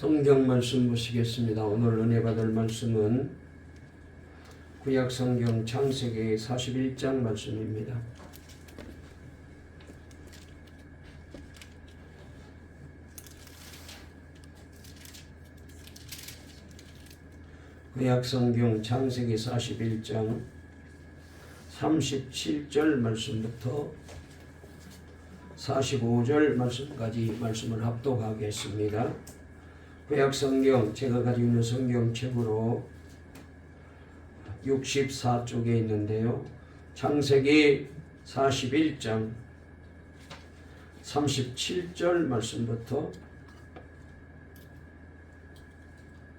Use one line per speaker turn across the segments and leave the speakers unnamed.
성경 말씀 보시겠습니다. 오늘 은혜 받을 말씀은 구약 성경 창세기 41장 말씀입니다. 구약 성경 창세기 41장 37절 말씀부터 45절 말씀까지 말씀을 합독하겠습니다. 구약 성경 제가 가지고 있는 성경책으로 64쪽에 있는데요. 창세기 41장 37절 말씀부터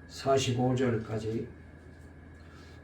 45절까지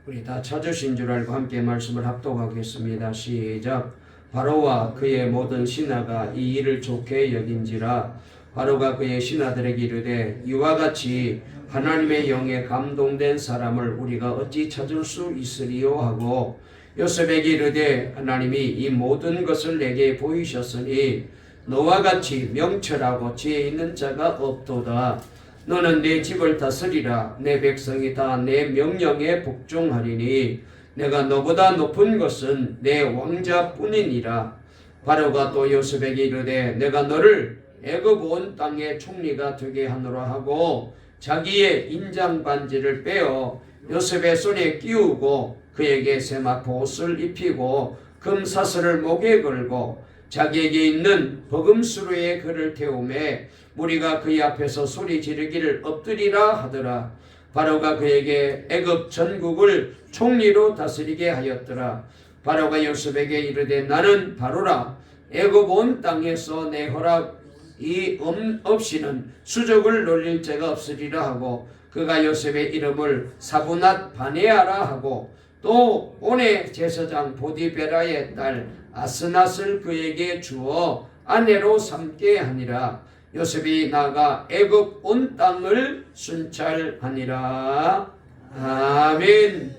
우리 다 찾으신 줄 알고 함께 말씀을 합독하겠습니다. 시작. 바로와 그의 모든 신하가 이 일을 좋게 여긴지라. 바로가 그의 신하들에게 이르되 이와 같이 하나님의 영에 감동된 사람을 우리가 어찌 찾을 수 있으리요 하고 요셉에게 이르되 하나님이 이 모든 것을 내게 보이셨으니 너와 같이 명철하고 지혜 있는 자가 없도다. 너는 내 집을 다스리라. 내 백성이 다 내 명령에 복종하리니 내가 너보다 높은 것은 내 왕자뿐이니라. 바로가 또 요셉에게 이르되 내가 너를 애굽 온 땅의 총리가 되게 하노라 하고 자기의 인장 반지를 빼어 요셉의 손에 끼우고 그에게 세마포 옷을 입히고 금사슬을 목에 걸고 자기에게 있는 버금수로에 그를 태우매 무리가 그의 앞에서 소리 지르기를 엎드리라 하더라. 바로가 그에게 애굽 전국을 총리로 다스리게 하였더라. 바로가 요셉에게 이르되 나는 바로라. 애굽 온 땅에서 내 허락이 없이는 수족을 놀릴 자가 없으리라 하고 그가 요셉의 이름을 사브낫 바네아라 하고 또 온의 제사장 보디베라의 딸 아스낫을 그에게 주어 아내로 삼게 하니라. 요셉이 나가 애굽 온 땅을 순찰하니라. 아멘.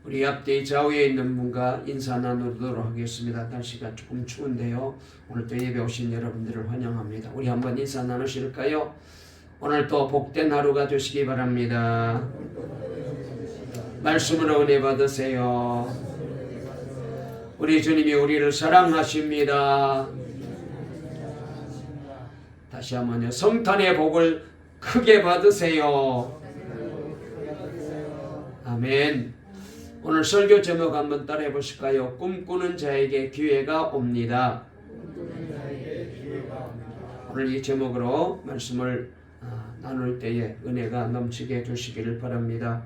우리 앞뒤 좌우에 있는 분과 인사 나누도록 하겠습니다. 날씨가 조금 추운데요. 오늘 또 예배 오신 여러분들을 환영합니다. 우리 한번 인사 나누실까요? 오늘 또 복된 하루가 되시기 바랍니다. 말씀으로 은혜 받으세요. 우리 주님이 우리를 사랑하십니다. 다시 한번요. 성탄의 복을 크게 받으세요. 아멘. 오늘 설교 제목 한번 따라해 보실까요? 꿈꾸는 자에게 기회가 옵니다. 오늘 이 제목으로 말씀을 나눌 때에 은혜가 넘치게 해주시기를 바랍니다.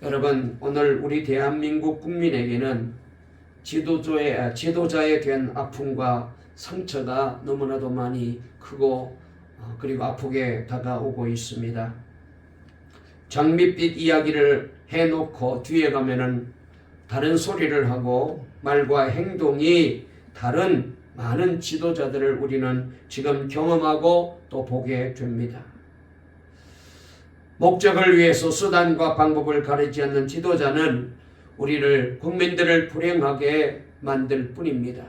여러분, 오늘 우리 대한민국 국민에게는 지도자에 대한 아픔과 상처가 너무나도 많이 크고 그리고 아프게 다가오고 있습니다. 장밋빛 이야기를 해놓고 뒤에 가면은 다른 소리를 하고 말과 행동이 다른 많은 지도자들을 우리는 지금 경험하고 또 보게 됩니다. 목적을 위해서 수단과 방법을 가리지 않는 지도자는 우리를 국민들을 불행하게 만들 뿐입니다.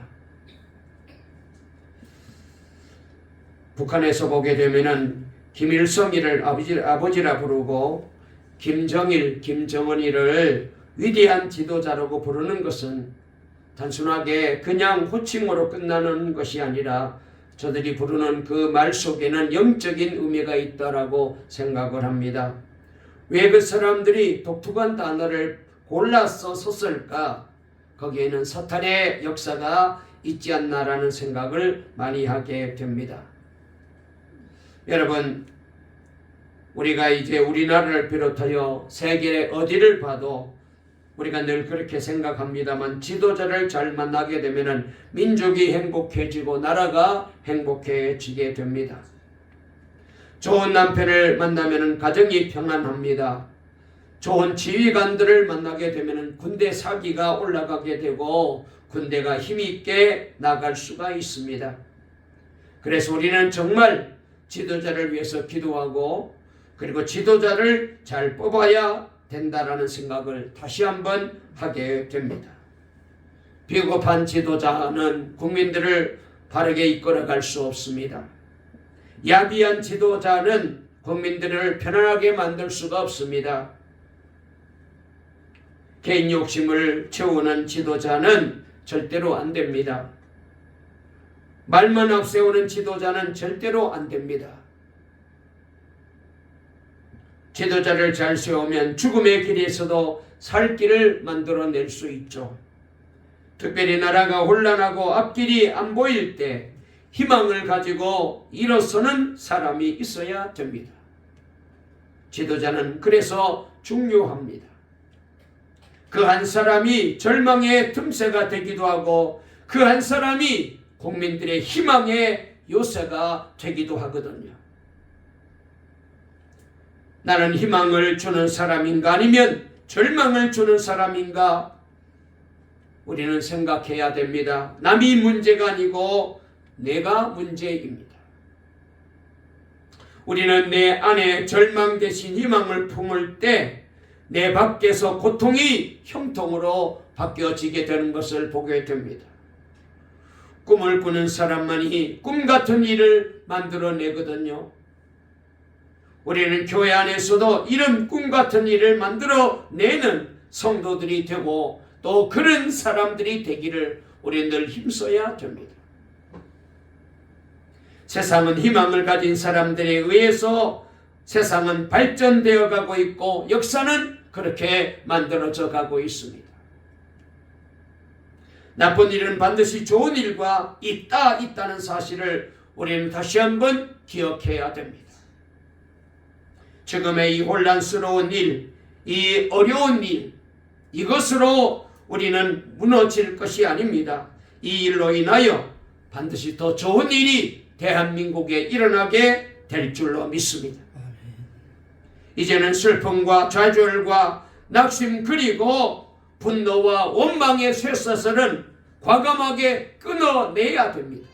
북한에서 보게 되면은 김일성이를 아버지라 부르고 김정일, 김정은이를 위대한 지도자라고 부르는 것은 단순하게 그냥 호칭으로 끝나는 것이 아니라 저들이 부르는 그 말 속에는 영적인 의미가 있다라고 생각을 합니다. 왜 그 사람들이 독특한 단어를 골라서 썼을까? 거기에는 사탄의 역사가 있지 않나라는 생각을 많이 하게 됩니다. 여러분, 우리가 이제 우리나라를 비롯하여 세계 어디를 봐도 우리가 늘 그렇게 생각합니다만 지도자를 잘 만나게 되면 민족이 행복해지고 나라가 행복해지게 됩니다. 좋은 남편을 만나면 가정이 평안합니다. 좋은 지휘관들을 만나게 되면 군대 사기가 올라가게 되고 군대가 힘있게 나갈 수가 있습니다. 그래서 우리는 정말 지도자를 위해서 기도하고 그리고 지도자를 잘 뽑아야 된다라는 생각을 다시 한번 하게 됩니다. 비겁한 지도자는 국민들을 바르게 이끌어갈 수 없습니다. 야비한 지도자는 국민들을 편안하게 만들 수가 없습니다. 개인 욕심을 채우는 지도자는 절대로 안 됩니다. 말만 앞세우는 지도자는 절대로 안 됩니다. 지도자를 잘 세우면 죽음의 길에서도 살 길을 만들어낼 수 있죠. 특별히 나라가 혼란하고 앞길이 안 보일 때 희망을 가지고 일어서는 사람이 있어야 됩니다. 지도자는 그래서 중요합니다. 그 한 사람이 절망의 틈새가 되기도 하고 그 한 사람이 국민들의 희망의 요새가 되기도 하거든요. 나는 희망을 주는 사람인가 아니면 절망을 주는 사람인가 우리는 생각해야 됩니다. 남이 문제가 아니고 내가 문제입니다. 우리는 내 안에 절망 대신 희망을 품을 때 내 밖에서 고통이 형통으로 바뀌어지게 되는 것을 보게 됩니다. 꿈을 꾸는 사람만이 꿈 같은 일을 만들어내거든요. 우리는 교회 안에서도 이런 꿈 같은 일을 만들어내는 성도들이 되고 또 그런 사람들이 되기를 우리는 늘 힘써야 됩니다. 세상은 희망을 가진 사람들에 의해서 세상은 발전되어 가고 있고 역사는 그렇게 만들어져 가고 있습니다. 나쁜 일은 반드시 좋은 일과 있다는 사실을 우리는 다시 한번 기억해야 됩니다. 지금의 이 혼란스러운 일, 이 어려운 일, 이것으로 우리는 무너질 것이 아닙니다. 이 일로 인하여 반드시 더 좋은 일이 대한민국에 일어나게 될 줄로 믿습니다. 이제는 슬픔과 좌절과 낙심 그리고 분노와 원망의 쇠사슬은 과감하게 끊어내야 됩니다.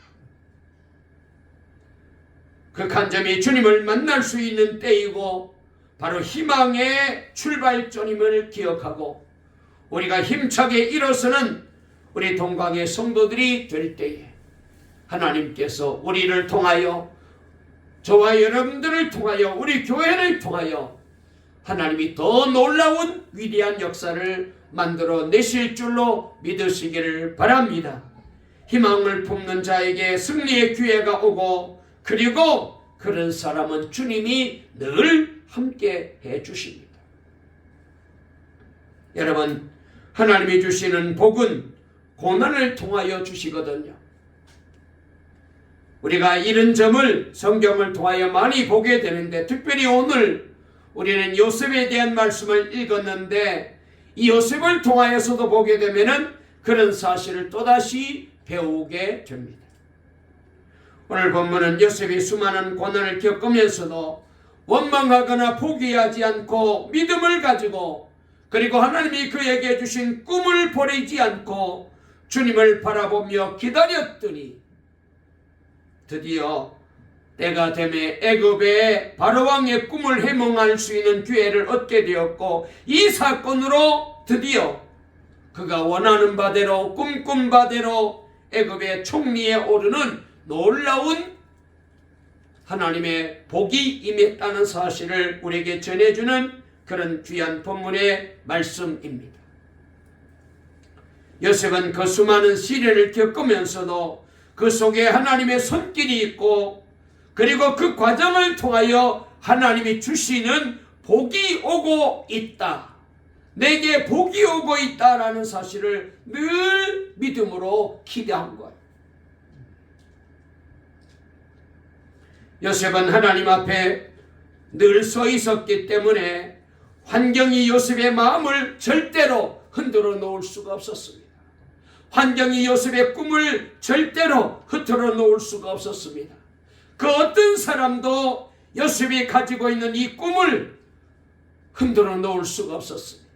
극한 점이 주님을 만날 수 있는 때이고 바로 희망의 출발점임을 기억하고 우리가 힘차게 일어서는 우리 동강의 성도들이 될 때에 하나님께서 우리를 통하여 저와 여러분들을 통하여 우리 교회를 통하여 하나님이 더 놀라운 위대한 역사를 만들어 내실 줄로 믿으시기를 바랍니다. 희망을 품는 자에게 승리의 기회가 오고 그리고 그런 사람은 주님이 늘 함께 해주십니다. 여러분, 하나님이 주시는 복은 고난을 통하여 주시거든요. 우리가 이런 점을 성경을 통하여 많이 보게 되는데 특별히 오늘 우리는 요셉에 대한 말씀을 읽었는데 이 요셉을 통하여서도 보게 되면은 그런 사실을 또다시 배우게 됩니다. 오늘 본문은 요셉이 수많은 고난을 겪으면서도 원망하거나 포기하지 않고 믿음을 가지고 그리고 하나님이 그에게 주신 꿈을 버리지 않고 주님을 바라보며 기다렸더니 드디어 때가 되매 애굽의 바로왕의 꿈을 해몽할 수 있는 기회를 얻게 되었고 이 사건으로 드디어 그가 원하는 바대로 꿈꾼 바대로 애굽의 총리에 오르는 놀라운 하나님의 복이 임했다는 사실을 우리에게 전해주는 그런 귀한 본문의 말씀입니다. 요셉은 그 수많은 시련을 겪으면서도 그 속에 하나님의 손길이 있고 그리고 그 과정을 통하여 하나님이 주시는 복이 오고 있다. 내게 복이 오고 있다라는 사실을 늘 믿음으로 기대한 거예요. 요셉은 하나님 앞에 늘 서 있었기 때문에 환경이 요셉의 마음을 절대로 흔들어 놓을 수가 없었습니다. 환경이 요셉의 꿈을 절대로 흐트러 놓을 수가 없었습니다. 그 어떤 사람도 요셉이 가지고 있는 이 꿈을 흔들어 놓을 수가 없었습니다.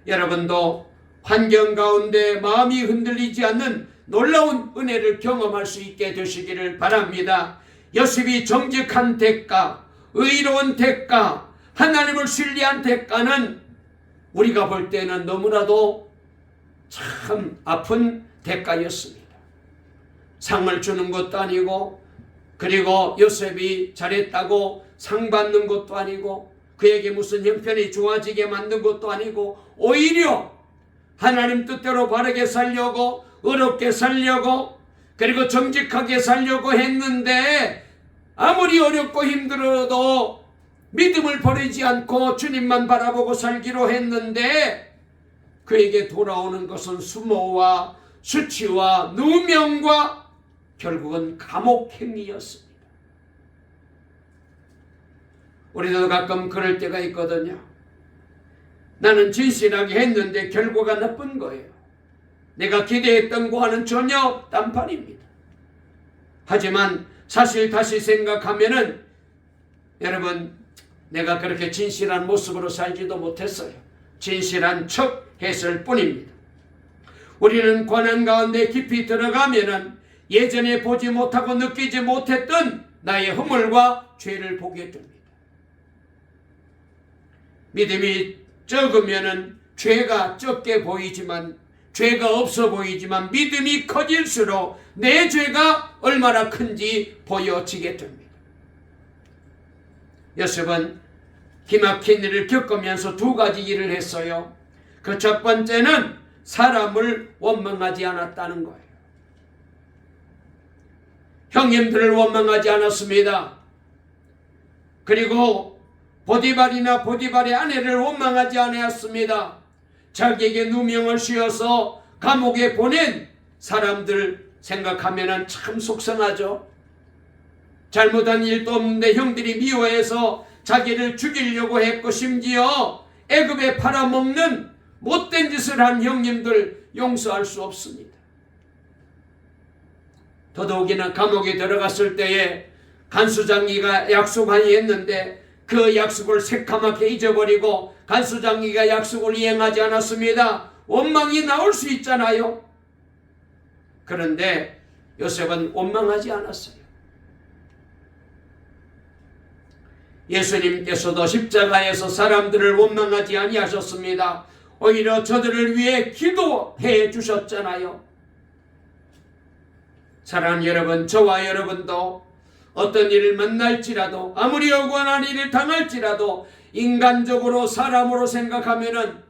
여러분도 환경 가운데 마음이 흔들리지 않는 놀라운 은혜를 경험할 수 있게 되시기를 바랍니다. 요셉이 정직한 대가, 의로운 대가, 하나님을 신뢰한 대가는 우리가 볼 때는 너무나도 참 아픈 대가였습니다. 상을 주는 것도 아니고, 그리고 요셉이 잘했다고 상 받는 것도 아니고, 그에게 무슨 형편이 좋아지게 만든 것도 아니고, 오히려 하나님 뜻대로 바르게 살려고, 의롭게 살려고, 그리고 정직하게 살려고 했는데, 아무리 어렵고 힘들어도 믿음을 버리지 않고 주님만 바라보고 살기로 했는데, 그에게 돌아오는 것은 수모와 수치와 누명과 결국은 감옥행이었습니다. 우리도 가끔 그럴 때가 있거든요. 나는 진실하게 했는데 결과가 나쁜 거예요. 내가 기대했던 거와는 전혀 딴판입니다. 하지만 사실 다시 생각하면은, 여러분, 내가 그렇게 진실한 모습으로 살지도 못했어요. 진실한 척 했을 뿐입니다. 우리는 고난 가운데 깊이 들어가면은 예전에 보지 못하고 느끼지 못했던 나의 허물과 죄를 보게 됩니다. 믿음이 적으면은 죄가 적게 보이지만, 죄가 없어 보이지만, 믿음이 커질수록 내 죄가 얼마나 큰지 보여지게 됩니다. 요셉은 기막힌 일을 겪으면서 두 가지 일을 했어요. 그 첫 번째는 사람을 원망하지 않았다는 거예요. 형님들을 원망하지 않았습니다. 그리고 보디발이나 보디발의 아내를 원망하지 않았습니다. 자기에게 누명을 씌워서 감옥에 보낸 사람들 생각하면 참 속상하죠. 잘못한 일도 없는데 형들이 미워해서 자기를 죽이려고 했고, 심지어 애굽에 팔아먹는 못된 짓을 한 형님들 용서할 수 없습니다. 더더욱이나 감옥에 들어갔을 때에 간수장이가 약속하니 했는데 그 약속을 새카맣게 잊어버리고 간수장이가 약속을 이행하지 않았습니다. 원망이 나올 수 있잖아요. 그런데 요셉은 원망하지 않았어요. 예수님께서도 십자가에서 사람들을 원망하지 아니하셨습니다. 오히려 저들을 위해 기도해 주셨잖아요. 사랑하는 여러분, 저와 여러분도 어떤 일을 만날지라도, 아무리 억울한 일을 당할지라도 인간적으로 사람으로 생각하면은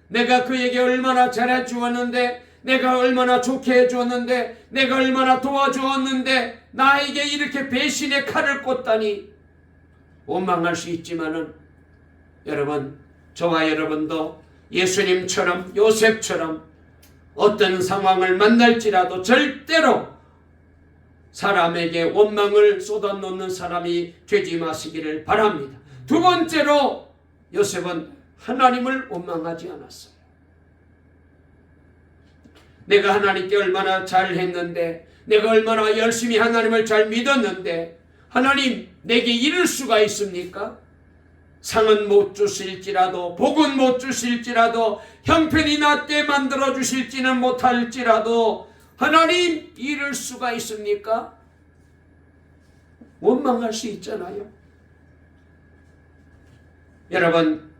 내가 그에게 얼마나 잘해 주었는데, 내가 얼마나 좋게 해 주었는데, 내가 얼마나 도와주었는데 나에게 이렇게 배신의 칼을 꽂다니 원망할 수 있지만은, 여러분, 저와 여러분도 예수님처럼, 요셉처럼 어떤 상황을 만날지라도 절대로 사람에게 원망을 쏟아놓는 사람이 되지 마시기를 바랍니다. 두 번째로, 요셉은 하나님을 원망하지 않았어요. 내가 하나님께 얼마나 잘했는데, 내가 얼마나 열심히 하나님을 잘 믿었는데 하나님, 내게 이럴 수가 있습니까? 상은 못 주실지라도, 복은 못 주실지라도, 형편이 낮게 만들어 주실지는 못할지라도 하나님, 이럴 수가 있습니까? 원망할 수 있잖아요. 여러분,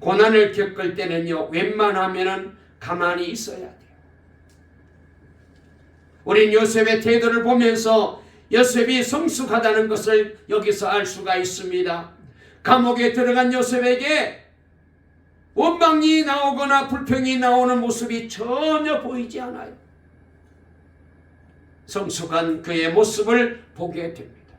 고난을 겪을 때는요, 웬만하면은 가만히 있어야 돼요. 우린 요셉의 태도를 보면서 요셉이 성숙하다는 것을 여기서 알 수가 있습니다. 감옥에 들어간 요셉에게 원망이 나오거나 불평이 나오는 모습이 전혀 보이지 않아요. 성숙한 그의 모습을 보게 됩니다.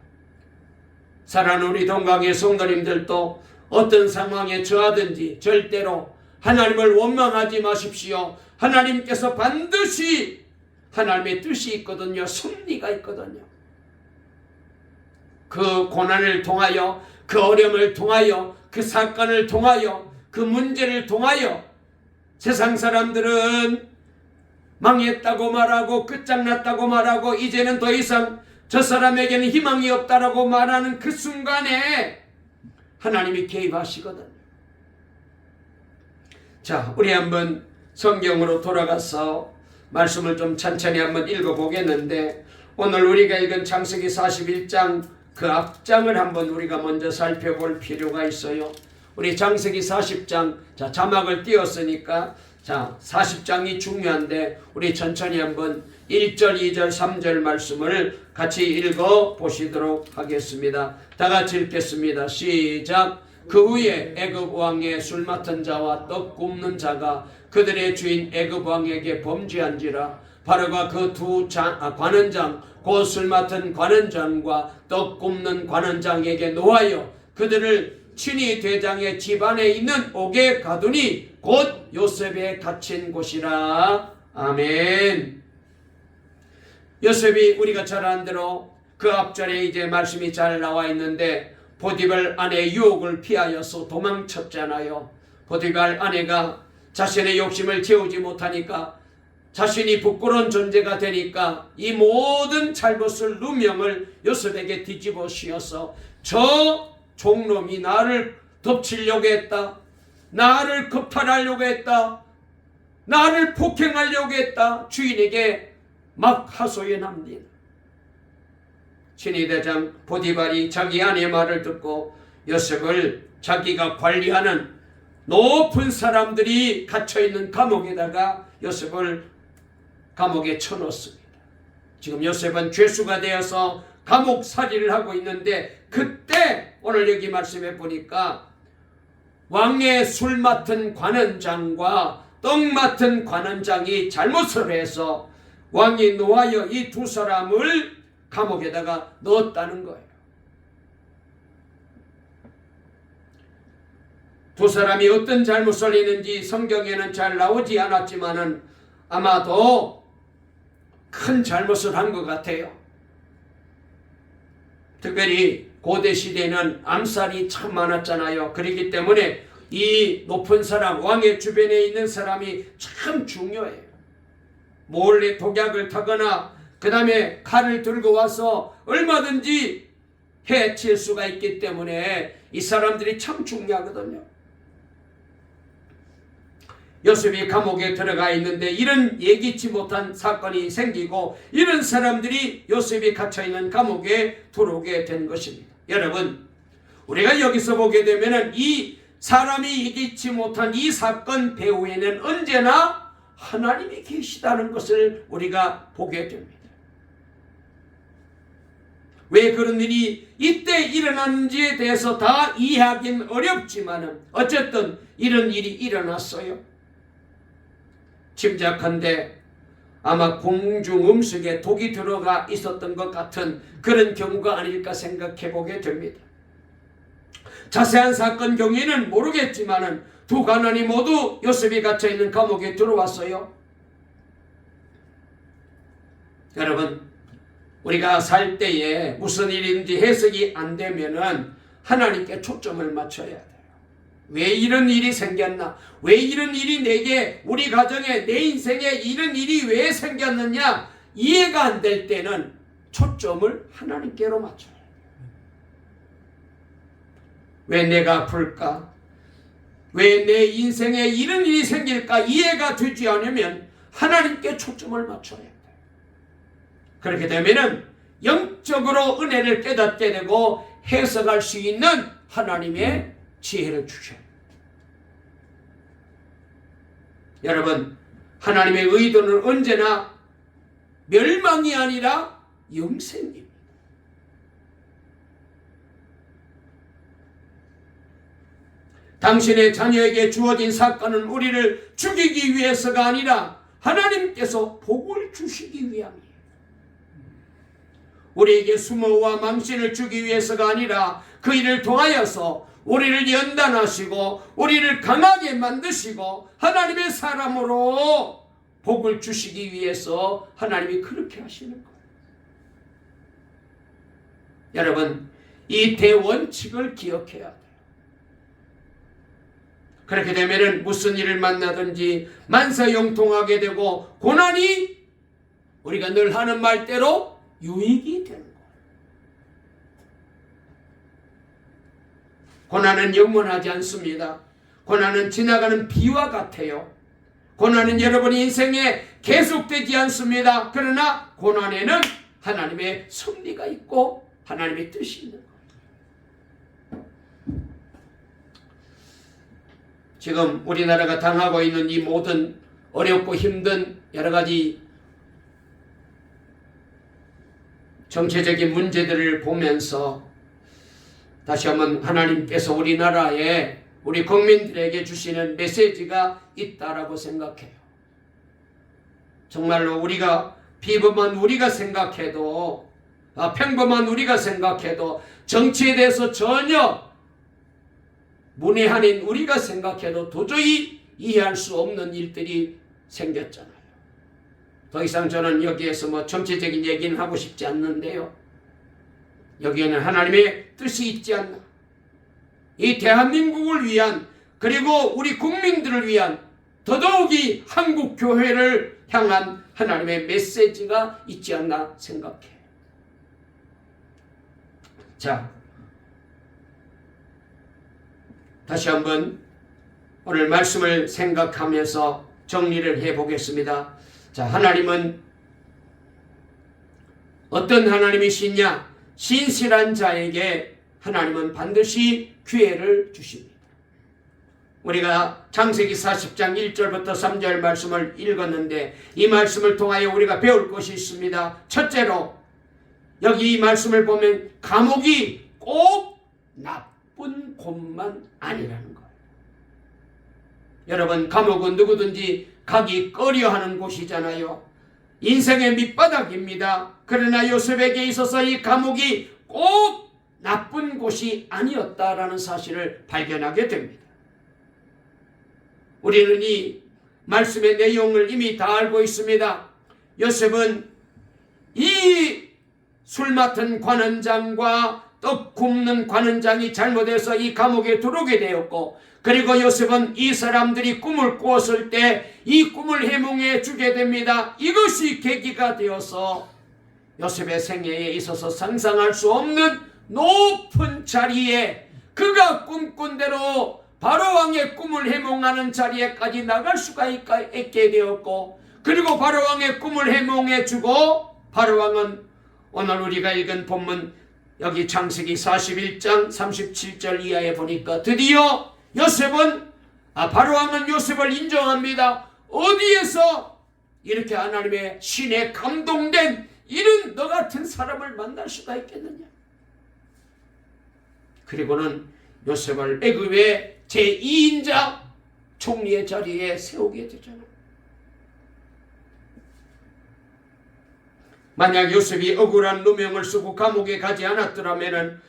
사랑하는 우리 동강의 성도님들도 어떤 상황에 처하든지 절대로 하나님을 원망하지 마십시오. 하나님께서 반드시, 하나님의 뜻이 있거든요. 섭리가 있거든요. 그 고난을 통하여, 그 어려움을 통하여, 그 사건을 통하여, 그 문제를 통하여 세상 사람들은 망했다고 말하고 끝장났다고 말하고 이제는 더 이상 저 사람에게는 희망이 없다라고 말하는 그 순간에 하나님이 개입하시거든요. 자, 우리 한번 성경으로 돌아가서 말씀을 좀 천천히 한번 읽어보겠는데, 오늘 우리가 읽은 창세기 41장 그 앞장을 한번 우리가 먼저 살펴볼 필요가 있어요. 우리 창세기 40장, 자, 자막을 띄웠으니까 자, 40장이 중요한데 우리 천천히 한번 1절, 2절, 3절 말씀을 같이 읽어 보시도록 하겠습니다. 다 같이 읽겠습니다. 시작. 그 후에 애굽 왕의 술 맡은 자와 떡 굽는 자가 그들의 주인 애굽 왕에게 범죄한지라. 바로가 그 두 관원장 곧 술 맡은 관원장과 떡 굽는 관원장에게 노하여 그들을 친히 대장의 집안에 있는 옥에 가두니 곧 요셉에 갇힌 곳이라. 아멘. 요셉이 우리가 잘 아는 대로 그 앞절에 이제 말씀이 잘 나와 있는데 보디발 아내의 유혹을 피하여서 도망쳤잖아요. 보디발 아내가 자신의 욕심을 채우지 못하니까 자신이 부끄러운 존재가 되니까 이 모든 잘못을 누명을 요셉에게 뒤집어 씌워서 저 종놈이 나를 덮치려고 했다. 나를 겁탈하려고 했다. 나를 폭행하려고 했다. 주인에게 막 하소연합니다. 친위대장 보디발이 자기 아내의 말을 듣고 요셉을 자기가 관리하는 높은 사람들이 갇혀있는 감옥에다가 요셉을 감옥에 쳐넣습니다. 지금 요셉은 죄수가 되어서 감옥살이를 하고 있는데 그때 오늘 여기 말씀해 보니까 왕의 술 맡은 관원장과 떡 맡은 관원장이 잘못을 해서 왕이 노하여 이 두 사람을 감옥에다가 넣었다는 거예요. 두 사람이 어떤 잘못을 했는지 성경에는 잘 나오지 않았지만은 아마도 큰 잘못을 한 것 같아요. 특별히 고대 시대에는 암살이 참 많았잖아요. 그렇기 때문에 이 높은 사람, 왕의 주변에 있는 사람이 참 중요해요. 몰래 독약을 타거나 그 다음에 칼을 들고 와서 얼마든지 해칠 수가 있기 때문에 이 사람들이 참 중요하거든요. 요셉이 감옥에 들어가 있는데 이런 예기치 못한 사건이 생기고 이런 사람들이 요셉이 갇혀있는 감옥에 들어오게 된 것입니다. 여러분, 우리가 여기서 보게 되면 이 사람이 예기치 못한 이 사건 배후에는 언제나 하나님이 계시다는 것을 우리가 보게 됩니다. 왜 그런 일이 이때 일어났는지에 대해서 다 이해하기는 어렵지만 어쨌든 이런 일이 일어났어요. 짐작한데 아마 공중 음식에 독이 들어가 있었던 것 같은 그런 경우가 아닐까 생각해 보게 됩니다. 자세한 사건 경위는 모르겠지만 두 관원이 모두 요셉이 갇혀있는 감옥에 들어왔어요. 여러분, 우리가 살 때에 무슨 일인지 해석이 안 되면은 하나님께 초점을 맞춰야 돼요. 왜 이런 일이 생겼나? 왜 이런 일이 내게, 우리 가정에, 내 인생에 이런 일이 왜 생겼느냐? 이해가 안 될 때는 초점을 하나님께로 맞춰요. 왜 내가 아플까? 왜 내 인생에 이런 일이 생길까? 이해가 되지 않으면 하나님께 초점을 맞춰야 돼요. 그렇게 되면은 영적으로 은혜를 깨닫게 되고 해석할 수 있는 하나님의 지혜를 주셔요. 여러분, 하나님의 의도는 언제나 멸망이 아니라 영생입니다. 당신의 자녀에게 주어진 사건은 우리를 죽이기 위해서가 아니라 하나님께서 복을 주시기 위함이에요. 우리에게 수모와 망신을 주기 위해서가 아니라 그 일을 통하여서 우리를 연단하시고 우리를 강하게 만드시고 하나님의 사람으로 복을 주시기 위해서 하나님이 그렇게 하시는 거예요. 여러분, 이 대원칙을 기억해야 돼요. 그렇게 되면 무슨 일을 만나든지 만사형통하게 되고 고난이 우리가 늘 하는 말대로 유익이 되는 거예요. 고난은 영원하지 않습니다. 고난은 지나가는 비와 같아요. 고난은 여러분 인생에 계속되지 않습니다. 그러나 고난에는 하나님의 섭리가 있고 하나님의 뜻이 있는 거예요. 지금 우리나라가 당하고 있는 이 모든 어렵고 힘든 여러 가지 정체적인 문제들을 보면서 다시 한번 하나님께서 우리나라에 우리 국민들에게 주시는 메시지가 있다라고 생각해요. 정말로 우리가 비범한 우리가 생각해도 평범한 우리가 생각해도 정치에 대해서 전혀 문외한인 우리가 생각해도 도저히 이해할 수 없는 일들이 생겼잖아요. 더 이상 저는 여기에서 뭐 정치적인 얘기는 하고 싶지 않는데요. 여기에는 하나님의 뜻이 있지 않나. 이 대한민국을 위한 그리고 우리 국민들을 위한 더더욱이 한국 교회를 향한 하나님의 메시지가 있지 않나 생각해요. 자, 다시 한번 오늘 말씀을 생각하면서 정리를 해보겠습니다. 자, 하나님은 어떤 하나님이시냐? 신실한 자에게 하나님은 반드시 기회를 주십니다. 우리가 창세기 40장 1절부터 3절 말씀을 읽었는데 이 말씀을 통하여 우리가 배울 것이 있습니다. 첫째로 여기 이 말씀을 보면 감옥이 꼭 나쁜 곳만 아니라는 거예요. 여러분, 감옥은 누구든지 가기 꺼려하는 곳이잖아요. 인생의 밑바닥입니다. 그러나 요셉에게 있어서 이 감옥이 꼭 나쁜 곳이 아니었다라는 사실을 발견하게 됩니다. 우리는 이 말씀의 내용을 이미 다 알고 있습니다. 요셉은 이 술 맡은 관원장과 떡 굽는 관원장이 잘못해서 이 감옥에 들어오게 되었고, 그리고 요셉은 이 사람들이 꿈을 꾸었을 때 이 꿈을 해몽해 주게 됩니다. 이것이 계기가 되어서 요셉의 생애에 있어서 상상할 수 없는 높은 자리에 그가 꿈꾼 대로 바로왕의 꿈을 해몽하는 자리에까지 나갈 수가 있게 되었고, 그리고 바로왕의 꿈을 해몽해 주고 바로왕은 오늘 우리가 읽은 본문 여기 창세기 41장 37절 이하에 보니까 드디어 요셉은 바로왕은 요셉을 인정합니다. 어디에서 이렇게 하나님의 신에 감동된 이런 너 같은 사람을 만날 수가 있겠느냐. 그리고는 요셉을 애굽의 제2인자 총리의 자리에 세우게 되잖아요. 만약 요셉이 억울한 누명을 쓰고 감옥에 가지 않았더라면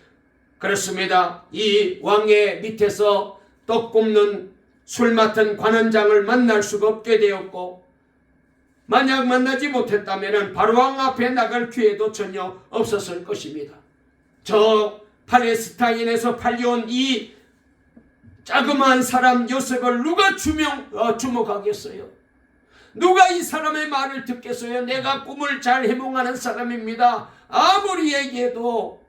그렇습니다. 이 왕의 밑에서 떡 굽는 술 맡은 관원장을 만날 수가 없게 되었고, 만약 만나지 못했다면 바로왕 앞에 나갈 기회도 전혀 없었을 것입니다. 저 팔레스타인에서 팔려온 이 자그마한 사람 요셉을 누가 주목하겠어요? 누가 이 사람의 말을 듣겠어요? 내가 꿈을 잘 해몽하는 사람입니다. 아무리 얘기해도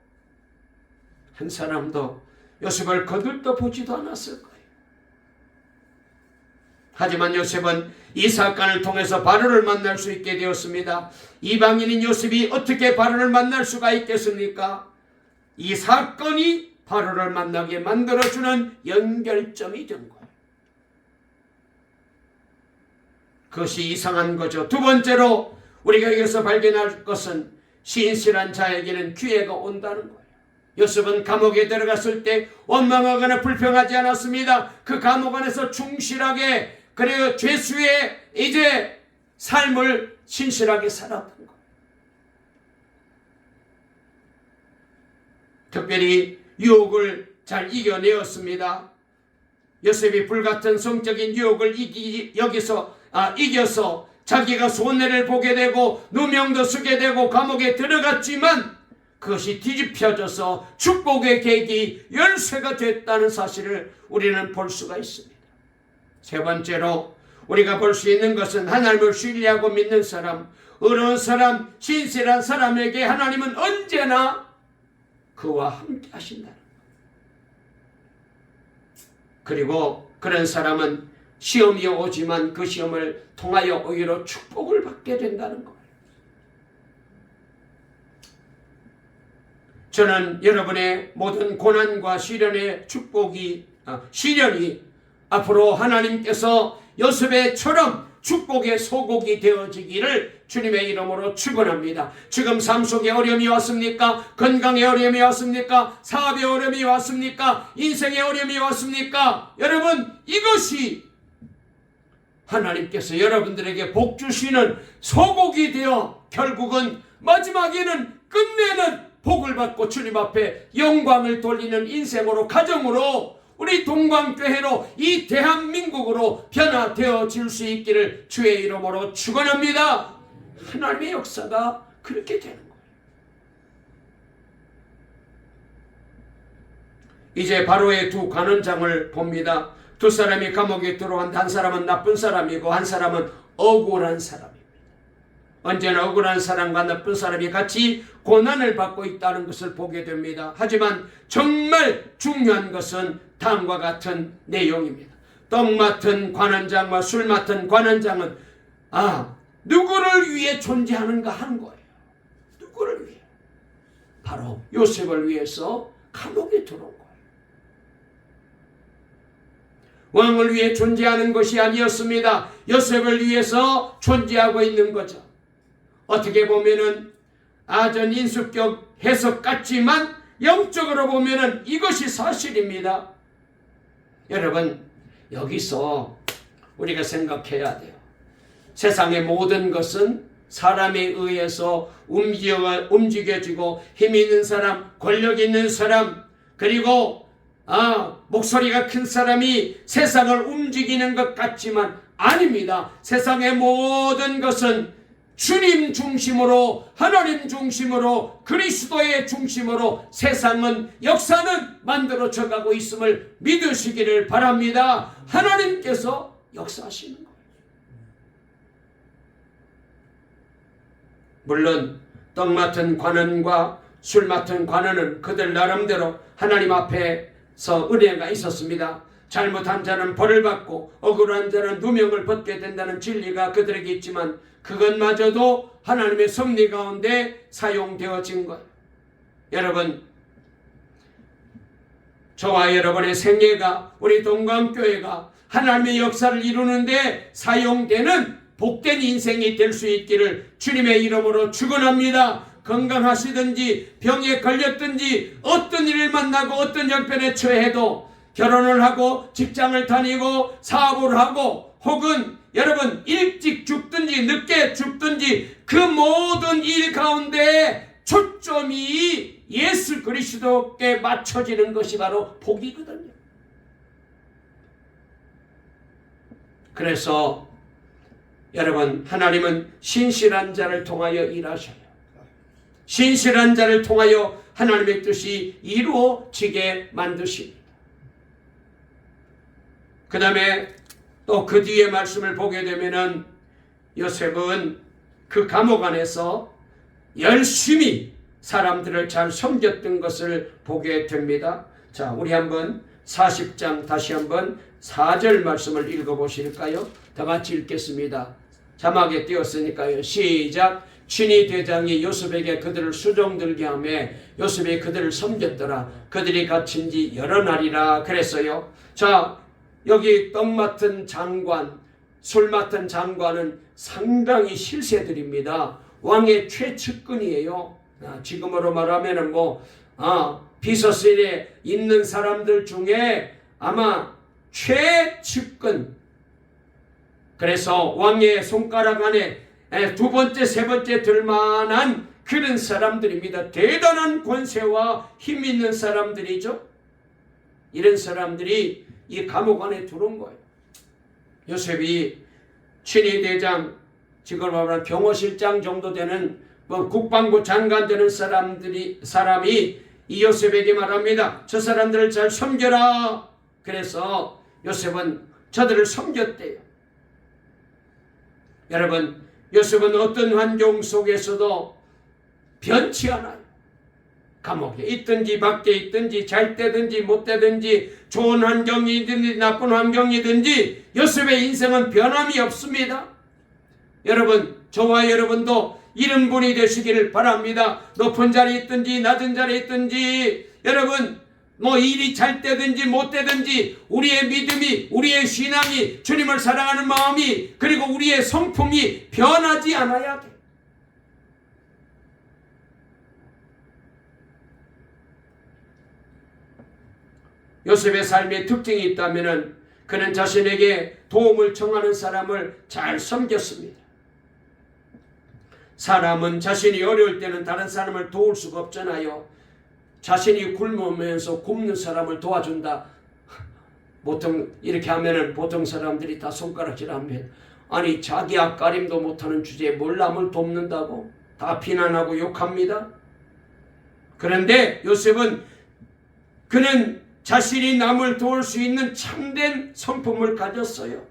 한 사람도 요셉을 거들떠 보지도 않았을 거예요. 하지만 요셉은 이 사건을 통해서 바로를 만날 수 있게 되었습니다. 이방인인 요셉이 어떻게 바로를 만날 수가 있겠습니까? 이 사건이 바로를 만나게 만들어주는 연결점이 된 거예요. 그것이 이상한 거죠. 두 번째로 우리가 여기서 발견할 것은 신실한 자에게는 기회가 온다는 거예요. 요셉은 감옥에 들어갔을 때 원망하거나 불평하지 않았습니다. 그 감옥 안에서 충실하게 그리고 죄수의 이제 삶을 신실하게 살았던 거예요. 특별히 유혹을 잘 이겨내었습니다. 요셉이 불같은 성적인 유혹을 이겨서 자기가 손해를 보게 되고 누명도 쓰게 되고 감옥에 들어갔지만 그것이 뒤집혀져서 축복의 계기 열쇠가 됐다는 사실을 우리는 볼 수가 있습니다. 세 번째로 우리가 볼 수 있는 것은 하나님을 신뢰하고 믿는 사람, 어려운 사람, 신실한 사람에게 하나님은 언제나 그와 함께 하신다. 그리고 그런 사람은 시험이 오지만 그 시험을 통하여 오히려 축복을 받게 된다는 거예요. 저는 여러분의 모든 고난과 시련의 시련이 앞으로 하나님께서 요셉의처럼 축복의 소곡이 되어지기를 주님의 이름으로 축원합니다. 지금 삶 속에 어려움이 왔습니까? 건강에 어려움이 왔습니까? 사업에 어려움이 왔습니까? 인생에 어려움이 왔습니까? 여러분, 이것이 하나님께서 여러분들에게 복 주시는 소곡이 되어 결국은 마지막에는 끝내는 복을 받고 주님 앞에 영광을 돌리는 인생으로, 가정으로, 우리 동광교회로, 이 대한민국으로 변화되어질 수 있기를 주의 이름으로 축원합니다. 하나님의 역사가 그렇게 되는 거예요. 이제 바로의 두 관원장을 봅니다. 두 사람이 감옥에 들어왔는데 한 사람은 나쁜 사람이고 한 사람은 억울한 사람입니다. 언제나 억울한 사람과 나쁜 사람이 같이 고난을 받고 있다는 것을 보게 됩니다. 하지만 정말 중요한 것은 다음과 같은 내용입니다. 떡 맡은 관원장과 술 맡은 관원장은 누구를 위해 존재하는가 하는 거예요. 누구를 위해? 바로 요셉을 위해서 감옥에 들어온 거예요. 왕을 위해 존재하는 것이 아니었습니다. 요셉을 위해서 존재하고 있는 거죠. 어떻게 보면은 아전 인수격 해석 같지만 영적으로 보면은 이것이 사실입니다. 여러분, 여기서 우리가 생각해야 돼요. 세상의 모든 것은 사람에 의해서 움직여지고 힘 있는 사람, 권력 있는 사람, 그리고 목소리가 큰 사람이 세상을 움직이는 것 같지만 아닙니다. 세상의 모든 것은 주님 중심으로, 하나님 중심으로, 그리스도의 중심으로 세상은, 역사는 만들어져 가고 있음을 믿으시기를 바랍니다. 하나님께서 역사하시는 거예요. 물론 떡 맡은 관원과 술 맡은 관원은 그들 나름대로 하나님 앞에서 은혜가 있었습니다. 잘못한 자는 벌을 받고 억울한 자는 누명을 벗게 된다는 진리가 그들에게 있지만 그것마저도 하나님의 섭리 가운데 사용되어진 것. 여러분, 저와 여러분의 생애가, 우리 동광교회가 하나님의 역사를 이루는데 사용되는 복된 인생이 될 수 있기를 주님의 이름으로 축원합니다. 건강하시든지 병에 걸렸든지 어떤 일을 만나고 어떤 형편에 처해도 결혼을 하고 직장을 다니고 사업을 하고 혹은 여러분 일찍 죽든지 늦게 죽든지 그 모든 일 가운데 초점이 예수 그리스도께 맞춰지는 것이 바로 복이거든요. 그래서 여러분, 하나님은 신실한 자를 통하여 일하셔요. 신실한 자를 통하여 하나님의 뜻이 이루어지게 만드십니다. 그 다음에 또 그 뒤에 말씀을 보게 되면은 요셉은 그 감옥 안에서 열심히 사람들을 잘 섬겼던 것을 보게 됩니다. 자, 우리 한번 40장 다시 한번 4절 말씀을 읽어보실까요? 다 같이 읽겠습니다. 자막에 띄었으니까요. 시작. 친위 대장이 요셉에게 그들을 수종들게 하며 요셉이 그들을 섬겼더라. 그들이 갇힌 지 여러 날이라 그랬어요. 자, 여기 떡 맡은 장관, 술 맡은 장관은 상당히 실세들입니다. 왕의 최측근이에요. 지금으로 말하면은 비서실에 있는 사람들 중에 아마 최측근, 그래서 왕의 손가락 안에 두 번째, 세 번째 들만한 그런 사람들입니다. 대단한 권세와 힘 있는 사람들이죠. 이런 사람들이 이 감옥 안에 들어온 거예요. 요셉이 친위대장, 지금 말하면 경호실장 정도 되는 국방부 장관 되는 사람이 이 요셉에게 말합니다. 저 사람들을 잘 섬겨라. 그래서 요셉은 저들을 섬겼대요. 여러분, 요셉은 어떤 환경 속에서도 변치 않아요. 감옥에 있든지 밖에 있든지 잘 때든지 못 때든지 좋은 환경이든지 나쁜 환경이든지 요셉의 인생은 변함이 없습니다. 여러분, 저와 여러분도 이런 분이 되시기를 바랍니다. 높은 자리에 있든지 낮은 자리에 있든지 여러분 뭐 일이 잘 되든지 못 되든지 우리의 믿음이, 우리의 신앙이, 주님을 사랑하는 마음이, 그리고 우리의 성품이 변하지 않아야 돼. 요셉의 삶의 특징이 있다면 그는 자신에게 도움을 청하는 사람을 잘 섬겼습니다. 사람은 자신이 어려울 때는 다른 사람을 도울 수가 없잖아요. 자신이 굶으면서 굶는 사람을 도와준다. 보통 이렇게 하면은 보통 사람들이 다 손가락질합니다. 아니 자기 앞가림도 못하는 주제에 뭘 남을 돕는다고 다 비난하고 욕합니다. 그런데 요셉은 그는 자신이 남을 도울 수 있는 참된 성품을 가졌어요.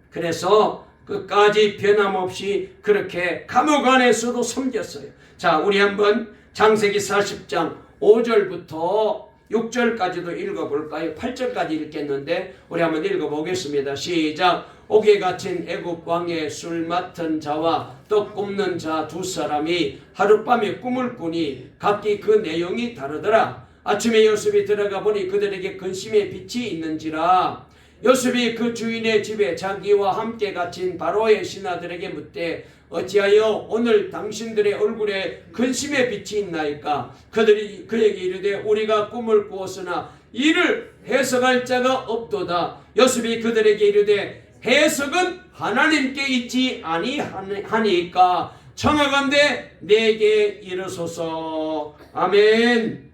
그래서 끝까지 변함없이 그렇게 감옥 안에서도 섬겼어요. 자, 우리 한번 창세기 40장 5절부터 6절까지도 읽어볼까요? 8절까지 읽겠는데 우리 한번 읽어보겠습니다. 시작. 옥에 갇힌 애굽 왕의 술 맡은 자와 떡 굽는 자 두 사람이 하룻밤에 꿈을 꾸니 각기 그 내용이 다르더라. 아침에 요셉이 들어가 보니 그들에게 근심의 빛이 있는지라. 요셉이 그 주인의 집에 자기와 함께 갇힌 바로의 신하들에게 묻되 어찌하여 오늘 당신들의 얼굴에 근심의 빛이 있나이까? 그들이 그에게 이르되 우리가 꿈을 꾸었으나 이를 해석할 자가 없도다. 요셉이 그들에게 이르되 해석은 하나님께 있지 아니하니까 청하건대 내게 이르소서. 아멘.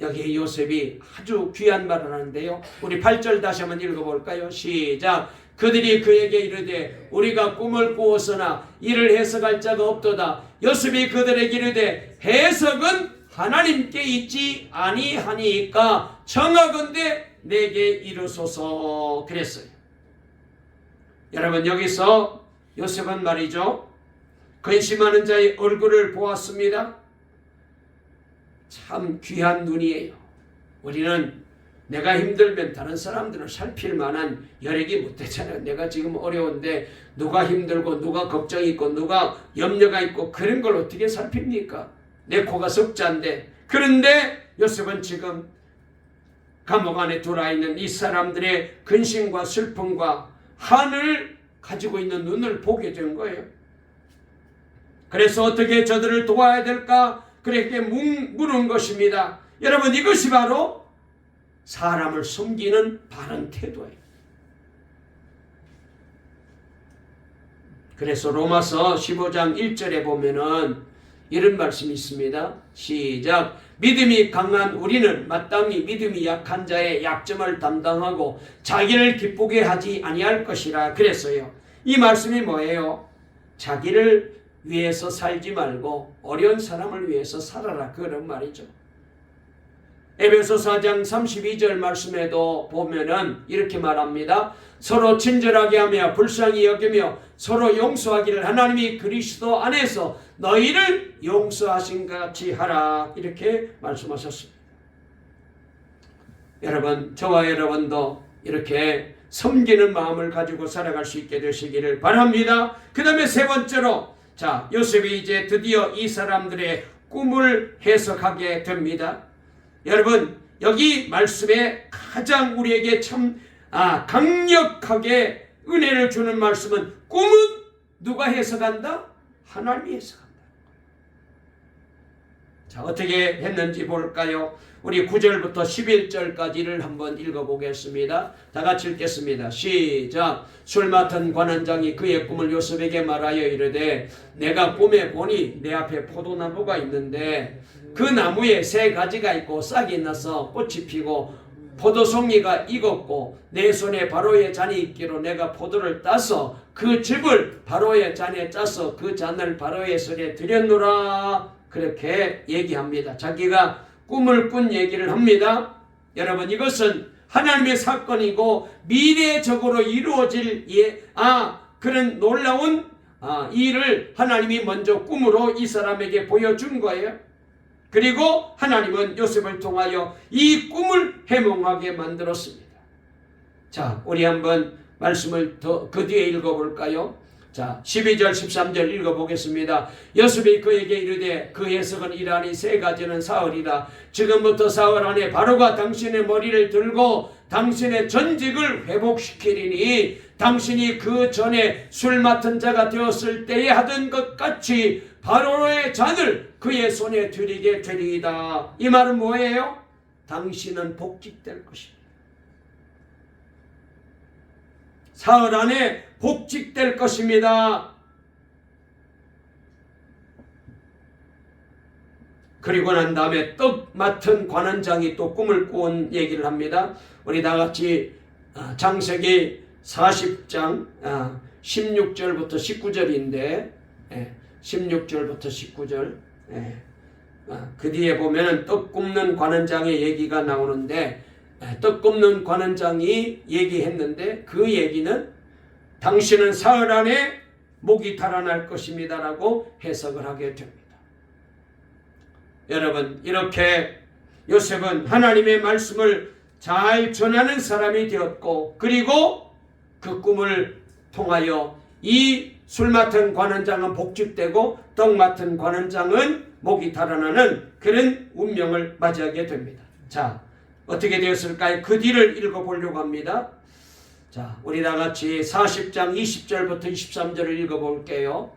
여기 요셉이 아주 귀한 말을 하는데요. 우리 8절 다시 한번 읽어볼까요? 시작. 그들이 그에게 이르되 우리가 꿈을 꾸었으나 이를 해석할 자가 없도다. 요셉이 그들에게 이르되 해석은 하나님께 있지 아니하니까 청하건대 내게 이르소서. 그랬어요. 여러분 여기서 요셉은 말이죠, 근심하는 자의 얼굴을 보았습니다. 참 귀한 눈이에요. 우리는 내가 힘들면 다른 사람들을 살필 만한 여력이 못 되잖아요. 내가 지금 어려운데 누가 힘들고 누가 걱정이 있고 누가 염려가 있고 그런 걸 어떻게 살핍니까? 내 코가 석자인데. 그런데 요셉은 지금 감옥 안에 들어있는 이 사람들의 근심과 슬픔과 한을 가지고 있는 눈을 보게 된 거예요. 그래서 어떻게 저들을 도와야 될까? 그렇게 물은 것입니다. 여러분 이것이 바로 사람을 섬기는 바른 태도예요. 그래서 로마서 15장 1절에 보면은 이런 말씀이 있습니다. 시작. 믿음이 강한 우리는 마땅히 믿음이 약한 자의 약점을 담당하고 자기를 기쁘게 하지 아니할 것이라 그랬어요. 이 말씀이 뭐예요? 자기를 위해서 살지 말고 어려운 사람을 위해서 살아라, 그런 말이죠. 에베소 4장 32절 말씀에도 보면은 이렇게 말합니다. 서로 친절하게 하며 불쌍히 여기며 서로 용서하기를 하나님이 그리스도 안에서 너희를 용서하신 같이 하라, 이렇게 말씀하셨습니다. 여러분, 저와 여러분도 이렇게 섬기는 마음을 가지고 살아갈 수 있게 되시기를 바랍니다. 그 다음에 세 번째로, 자, 요셉이 이제 드디어 이 사람들의 꿈을 해석하게 됩니다. 여러분, 여기 말씀에 가장 우리에게 참 강력하게 은혜를 주는 말씀은 꿈은 누가 해석한다? 하나님이 해석한다. 자, 어떻게 했는지 볼까요? 우리 9절부터 11절까지를 한번 읽어보겠습니다. 다 같이 읽겠습니다. 시작. 술 맡은 관원장이 그의 꿈을 요셉에게 말하여 이르되 내가 꿈에 보니 내 앞에 포도나무가 있는데 그 나무에 세 가지가 있고 싹이 나서 꽃이 피고 포도송이가 익었고 내 손에 바로의 잔이 있기로 내가 포도를 따서 그 즙을 바로의 잔에 짜서 그 잔을 바로의 손에 드렸노라. 그렇게 얘기합니다. 자기가 꿈을 꾼 얘기를 합니다. 여러분, 이것은 하나님의 사건이고 미래적으로 이루어질 그런 놀라운 일을 하나님이 먼저 꿈으로 이 사람에게 보여준 거예요. 그리고 하나님은 요셉을 통하여 이 꿈을 해몽하게 만들었습니다. 자, 우리 한번 말씀을 더 그 뒤에 읽어볼까요? 자, 12절 13절 읽어보겠습니다. 요셉이 그에게 이르되 그 해석은 이러하니 세 가지는 사흘이라. 지금부터 사흘 안에 바로가 당신의 머리를 들고 당신의 전직을 회복시키리니 당신이 그 전에 술 맡은 자가 되었을 때에 하던 것 같이 바로의 잔을 그의 손에 드리게 되리이다. 이 말은 뭐예요? 당신은 복직될 것입니다. 사흘 안에 복직될 것입니다. 그리고 난 다음에 떡 맡은 관원장이 또 꿈을 꾸은 얘기를 합니다. 우리 다 같이 창세기 40장 16절부터 19절인데 16절부터 19절 그 뒤에 보면은 떡 굽는 관원장의 얘기가 나오는데 떡 굽는 관원장이 얘기했는데 그 얘기는 당신은 사흘 안에 목이 달아날 것입니다 라고 해석을 하게 됩니다. 여러분, 이렇게 요셉은 하나님의 말씀을 잘 전하는 사람이 되었고, 그리고 그 꿈을 통하여 이 술 맡은 관원장은 복직되고 떡 맡은 관원장은 목이 달아나는 그런 운명을 맞이하게 됩니다. 자, 어떻게 되었을까요? 그 뒤를 읽어보려고 합니다. 자, 우리 다 같이 40장 20절부터 23절을 읽어볼게요.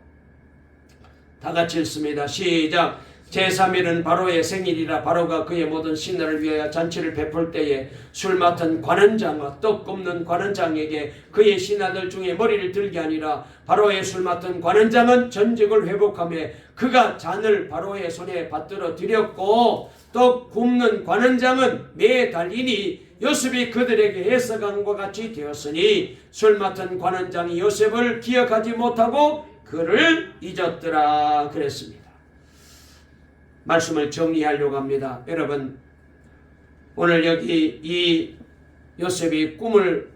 다 같이 읽습니다. 시작. 제3일은 바로의 생일이라. 바로가 그의 모든 신하를 위하여 잔치를 베풀 때에 술 맡은 관원장과 떡 굽는 관원장에게 그의 신하들 중에 머리를 들게 하니라. 바로의 술 맡은 관원장은 전직을 회복하며 그가 잔을 바로의 손에 받들어 드렸고, 떡 굽는 관원장은 매달리니 요셉이 그들에게 해석한 것 같이 되었으니 술 맡은 관원장이 요셉을 기억하지 못하고 그를 잊었더라 그랬습니다. 말씀을 정리하려고 합니다. 여러분, 오늘 여기 이 요셉이 꿈을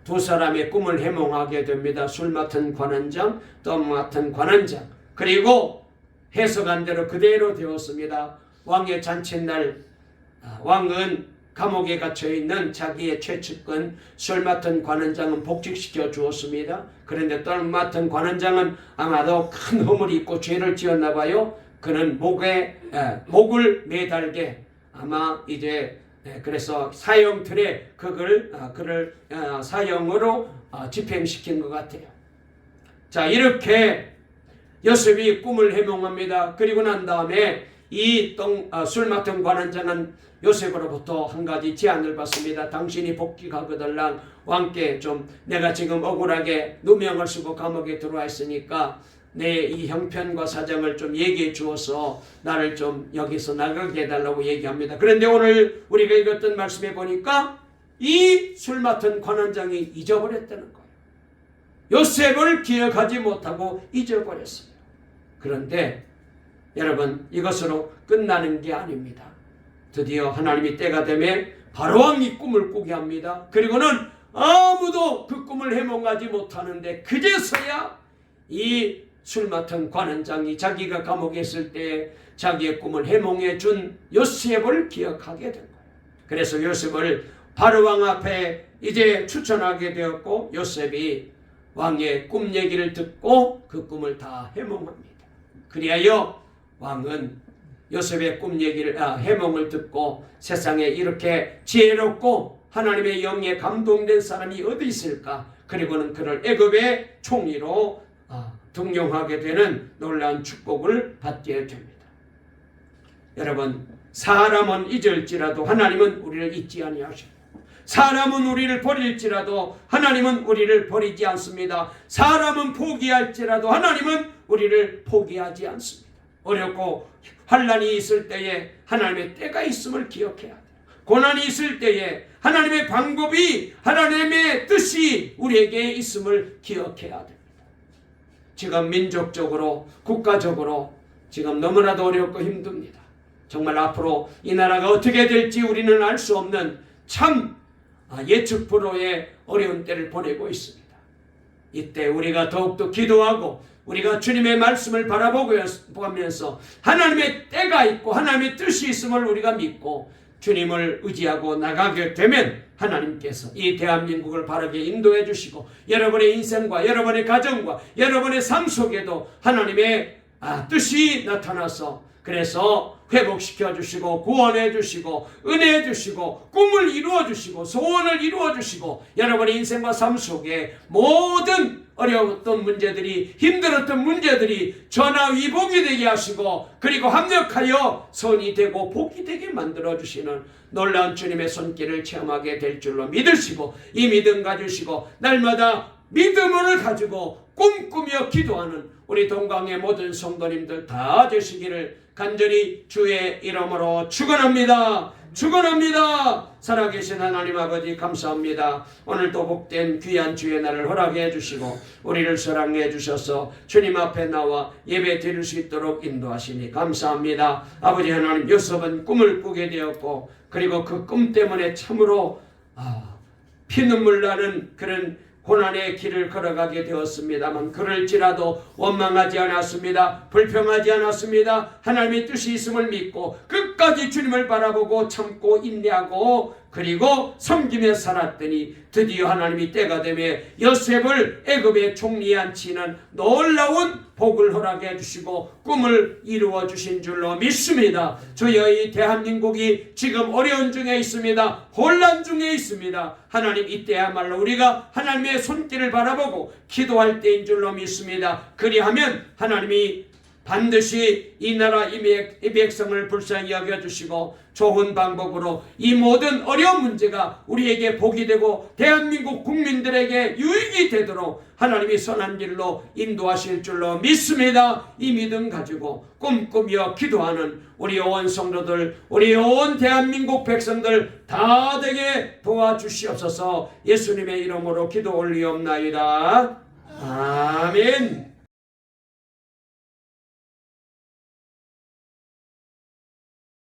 두 사람의 꿈을 해몽하게 됩니다. 술 맡은 관원장, 떡 맡은 관원장. 그리고 해석한 대로 그대로 되었습니다. 왕의 잔칫날 왕은 감옥에 갇혀있는 자기의 최측근 술 맡은 관원장은 복직시켜 주었습니다. 그런데 떡 맡은 관원장은 아마도 큰 허물이 있고 죄를 지었나 봐요. 그는 목을 매달게 아마 이제 그래서 사형틀에 그를 사형으로 집행시킨 것 같아요. 자, 이렇게 요셉이 꿈을 해몽합니다. 그리고 난 다음에 이 술 맡은 관원장은 요셉으로부터 한 가지 제안을 받습니다. 당신이 복직하거들랑 왕께 좀 내가 지금 억울하게 누명을 쓰고 감옥에 들어와 있으니까 내 이 형편과 사정을 좀 얘기해 주어서 나를 좀 여기서 나가게 해달라고 얘기합니다. 그런데 오늘 우리가 읽었던 말씀에 보니까 이 술 맡은 관원장이 잊어버렸다는 거예요. 요셉을 기억하지 못하고 잊어버렸어요. 그런데 여러분, 이것으로 끝나는 게 아닙니다. 드디어 하나님이 때가 되면 바로왕이 꿈을 꾸게 합니다. 그리고는 아무도 그 꿈을 해몽하지 못하는데 그제서야 이 술 맡은 관원장이 자기가 감옥에 있을 때 자기의 꿈을 해몽해 준 요셉을 기억하게 된 거예요. 그래서 요셉을 바로왕 앞에 이제 추천하게 되었고, 요셉이 왕의 꿈 얘기를 듣고 그 꿈을 다 해몽합니다. 그리하여 왕은 요셉의 꿈 얘기를 해몽을 듣고 세상에 이렇게 지혜롭고 하나님의 영에 감동된 사람이 어디 있을까? 그리고는 그를 애굽의 총리로 등용하게 되는 놀라운 축복을 받게 됩니다. 여러분, 사람은 잊을지라도 하나님은 우리를 잊지 아니하십니다. 사람은 우리를 버릴지라도 하나님은 우리를 버리지 않습니다. 사람은 포기할지라도 하나님은 우리를 포기하지 않습니다. 어렵고 환난이 있을 때에 하나님의 때가 있음을 기억해야 돼요. 고난이 있을 때에 하나님의 방법이, 하나님의 뜻이 우리에게 있음을 기억해야 됩니다. 지금 민족적으로, 국가적으로 지금 너무나도 어렵고 힘듭니다. 정말 앞으로 이 나라가 어떻게 될지 우리는 알 수 없는 참 예측 불허의 어려운 때를 보내고 있습니다. 이때 우리가 더욱더 기도하고 우리가 주님의 말씀을 바라보면서 하나님의 때가 있고 하나님의 뜻이 있음을 우리가 믿고 주님을 의지하고 나가게 되면 하나님께서 이 대한민국을 바르게 인도해 주시고 여러분의 인생과 여러분의 가정과 여러분의 삶 속에도 하나님의 뜻이 나타나서 그래서 회복시켜 주시고 구원해 주시고 은혜해 주시고 꿈을 이루어 주시고 소원을 이루어 주시고 여러분의 인생과 삶 속에 모든 어려웠던 문제들이 힘들었던 문제들이 전화위복이 되게 하시고 그리고 합력하여 선이 되고 복이 되게 만들어 주시는 놀라운 주님의 손길을 체험하게 될 줄로 믿으시고 이 믿음 가지시고 날마다 믿음을 가지고 꿈꾸며 기도하는 우리 동강의 모든 성도님들 다 되시기를 간절히 주의 이름으로 축원합니다. 축원합니다. 살아계신 하나님 아버지 감사합니다. 오늘도 복된 귀한 주의 날을 허락해 주시고 우리를 사랑해 주셔서 주님 앞에 나와 예배 드릴 수 있도록 인도하시니 감사합니다. 아버지 하나님 6번 꿈을 꾸게 되었고 그리고 그 꿈 때문에 참으로 피눈물 나는 그런 고난의 길을 걸어가게 되었습니다만 그럴지라도 원망하지 않았습니다. 불평하지 않았습니다. 하나님의 뜻이 있음을 믿고 끝까지 주님을 바라보고 참고 인내하고 그리고 섬기며 살았더니 드디어 하나님이 때가 되며 요셉을 애굽의 총리에 앉히는 놀라운 복을 허락해 주시고 꿈을 이루어 주신 줄로 믿습니다. 주여 이 대한민국이 지금 어려운 중에 있습니다. 혼란 중에 있습니다. 하나님 이때야말로 우리가 하나님의 손길을 바라보고 기도할 때인 줄로 믿습니다. 그리하면 하나님이 반드시 이 나라 이 백성을 불쌍히 여겨주시고 좋은 방법으로 이 모든 어려운 문제가 우리에게 복이 되고 대한민국 국민들에게 유익이 되도록 하나님이 선한 길로 인도하실 줄로 믿습니다. 이 믿음 가지고 꿈꾸며 기도하는 우리 온 성도들 우리 온 대한민국 백성들 다 되게 도와주시옵소서. 예수님의 이름으로 기도 올리옵나이다. 아멘.